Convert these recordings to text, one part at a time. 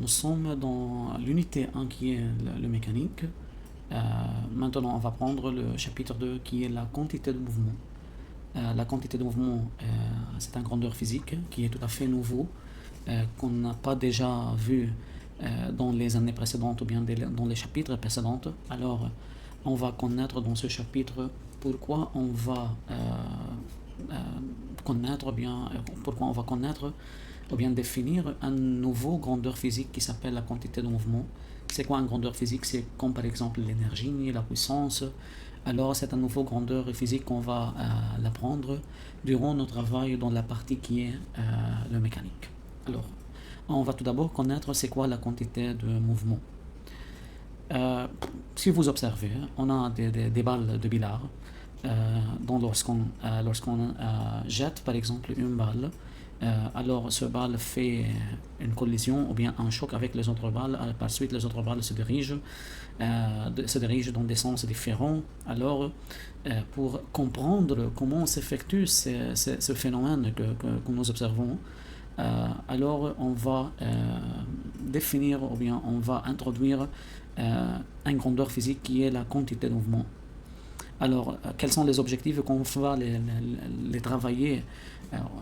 nous sommes dans l'unité 1 qui est le mécanique. Maintenant, on va prendre le chapitre 2 qui est la quantité de mouvement. La quantité de mouvement, c'est un grandeur physique qui est tout à fait nouveau, qu'on n'a pas déjà vu dans les années précédentes ou bien dans les chapitres précédents. Alors, on va connaître dans ce chapitre pourquoi on va connaître ou bien définir un nouveau grandeur physique qui s'appelle la quantité de mouvement. C'est quoi une grandeur physique? C'est comme par exemple l'énergie, la puissance. Alors c'est un nouveau grandeur physique qu'on va l'apprendre durant notre travail dans la partie qui est le mécanique. Alors, on va tout d'abord connaître c'est quoi la quantité de mouvement. Si vous observez, on a des balles de billard. Lorsqu'on jette par exemple une balle, alors ce balle fait une collision ou bien un choc avec les autres balles. Par suite, les autres balles se dirigent dans des sens différents. Alors, pour comprendre comment s'effectue ce phénomène que nous observons, alors on va définir ou bien on va introduire une grandeur physique qui est la quantité de mouvement. Alors, quels sont les objectifs qu'on va les travailler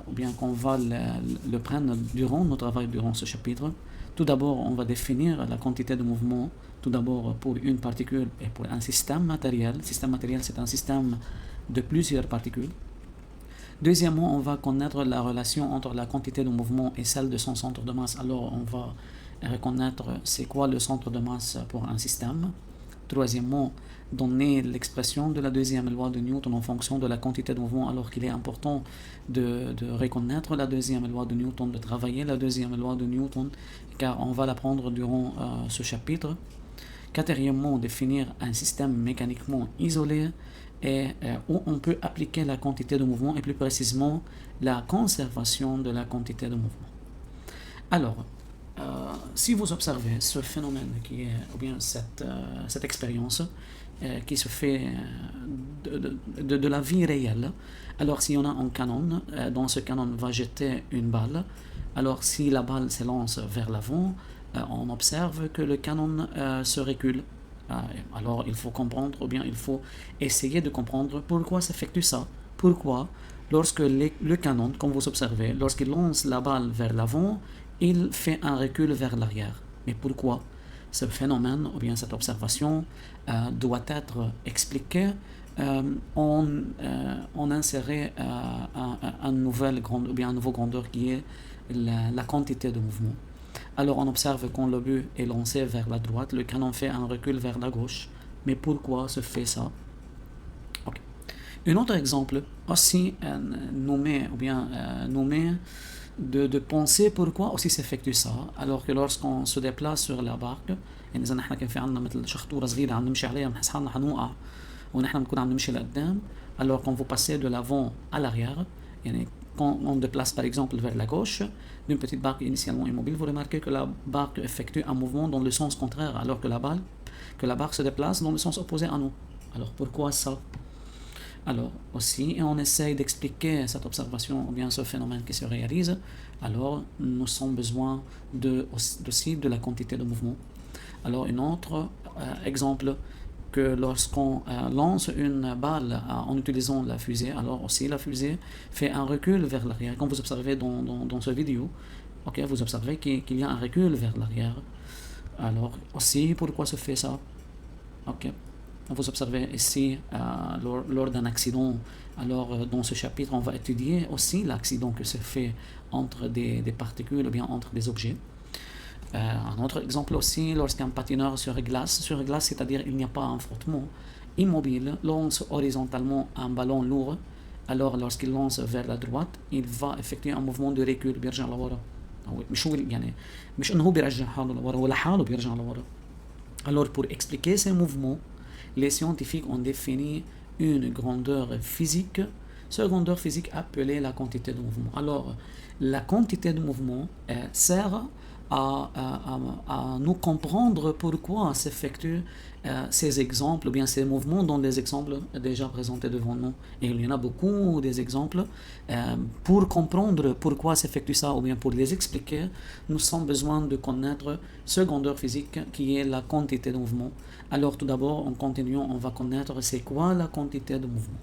ou bien qu'on va le prendre durant notre travail durant ce chapitre? Tout d'abord, on va définir la quantité de mouvement, tout d'abord pour une particule et pour un système matériel. Le système matériel, c'est un système de plusieurs particules. Deuxièmement, on va connaître la relation entre la quantité de mouvement et celle de son centre de masse. Alors, on va reconnaître c'est quoi le centre de masse pour un système. Troisièmement, donner l'expression de la deuxième loi de Newton en fonction de la quantité de mouvement, alors qu'il est important de reconnaître la deuxième loi de Newton, de travailler la deuxième loi de Newton, car on va l'apprendre durant ce chapitre. Quatrièmement, définir un système mécaniquement isolé et où on peut appliquer la quantité de mouvement et plus précisément la conservation de la quantité de mouvement. Alors, si vous observez ce phénomène qui est, ou bien cette expérience qui se fait de la vie réelle, alors si on a un canon, dans ce canon va jeter une balle, alors si la balle s'élance vers l'avant, on observe que le canon se recule. Alors il faut comprendre, ou bien il faut essayer de comprendre pourquoi s'effectue ça. Pourquoi, lorsque le canon, comme vous observez, lorsqu'il lance la balle vers l'avant, il fait un recul vers l'arrière. Mais pourquoi? Ce phénomène, ou bien cette observation, doit être expliquée en insérant un nouveau grandeur qui est la quantité de mouvement. Alors on observe quand le but est lancé vers la droite, le canon fait un recul vers la gauche. Mais pourquoi se fait ça? Okay. Un autre exemple, aussi nommé de penser pourquoi aussi s'effectue ça, alors que lorsqu'on se déplace sur la barque, يعني إذا نحن كان في عندنا مثل شخطورة صغيرة عم نمشي عليها بنحس حالنا حنوقع ونحن بنكون عم نمشي لقدام, alors quand vous passez de l'avant à l'arrière, يعني quand on déplace par exemple vers la gauche d'une petite barque initialement immobile, vous remarquez que la barque effectue un mouvement dans le sens contraire, alors que la barque se déplace dans le sens opposé à nous. Alors pourquoi ça? Alors aussi, on essaye d'expliquer cette observation ou bien ce phénomène qui se réalise, alors nous avons besoin aussi de la quantité de mouvement. Alors un autre exemple, que lorsqu'on lance une balle en utilisant la fusée, alors aussi la fusée fait un recul vers l'arrière. Comme vous observez dans cette vidéo, okay, vous observez qu'il y a un recul vers l'arrière. Alors aussi, pourquoi se fait ça? Okay. Vous observez ici lors d'un accident. Alors dans ce chapitre, on va étudier aussi l'accident que se fait entre des particules ou bien entre des objets. Un autre exemple aussi, lorsqu'un patineur sur glace, c'est-à-dire il n'y a pas un frottement, immobile, lance horizontalement un ballon lourd, alors lorsqu'il lance vers la droite, il va effectuer un mouvement de recul, بيرجع لورا. مش انه هو بيرجع حاله لورا ولا حاله بيرجع لورا. Alors pour expliquer ces mouvements, les scientifiques ont défini une grandeur physique, cette grandeur physique appelée la quantité de mouvement. Alors, la quantité de mouvement sert à nous comprendre pourquoi s'effectuent ces exemples, ou bien ces mouvements dans les exemples déjà présentés devant nous. Et il y en a beaucoup des exemples. Pour comprendre pourquoi s'effectue ça, ou bien pour les expliquer, nous avons besoin de connaître ce grandeur physique qui est la quantité de mouvement. Alors tout d'abord, en continuant, on va connaître c'est quoi la quantité de mouvement.